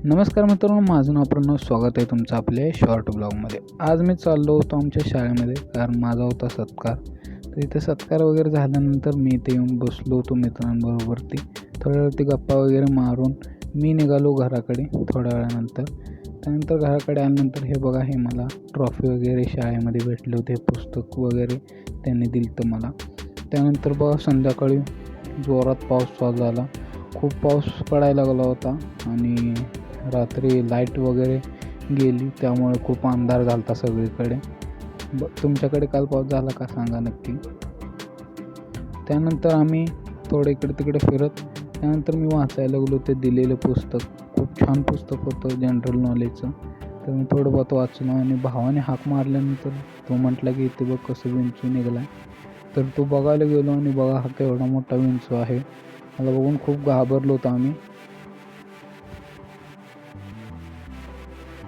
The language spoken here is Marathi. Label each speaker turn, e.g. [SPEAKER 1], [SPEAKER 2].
[SPEAKER 1] नमस्कार मित्रांनो, माझं नाव प्रणव. स्वागत आहे तुमचं आपल्या शॉर्ट ब्लॉगमध्ये. आज मी चाललो होतो आमच्या शाळेमध्ये, कारण माझा होता सत्कार. तर इथे सत्कार वगैरे झाल्यानंतर मी इथे येऊन बसलो होतो मित्रांबरोबरती. थोड्या वेळावरती गप्पा वगैरे मारून मी निघालो घराकडे थोड्या वेळानंतर. त्यानंतर घराकडे आल्यानंतर हे बघा, हे मला ट्रॉफी वगैरे शाळेमध्ये भेटले होते, पुस्तक वगैरे त्यांनी दिलं होतं मला. त्यानंतर बघा, संध्याकाळी जोरात पाऊस चालू झाला. खूप पाऊस पडायला लागला होता आणि रात्री लाईट वगैरे गेली, त्यामुळे खूप अंधार झाला होता सगळीकडे. तुमच्याकडे काल पाऊस झाला का सांगा नक्की. त्यानंतर आम्ही थोडं इकडे तिकडे फिरत, त्यानंतर मी वाचायला लागलो ते दिलेलं पुस्तक. खूप छान पुस्तक होतं जनरल नॉलेजचं. तर मी थोडं बहुत वाचलं आणि भावाने हाक मारल्यानंतर तो म्हटला की इथे बघ कसं विंचू निघाला आहे. तर तो बघायला गेलो आणि बघा, हा केवढा मोठा विंचू आहे. मला बघून खूप घाबरलो होतो आम्ही.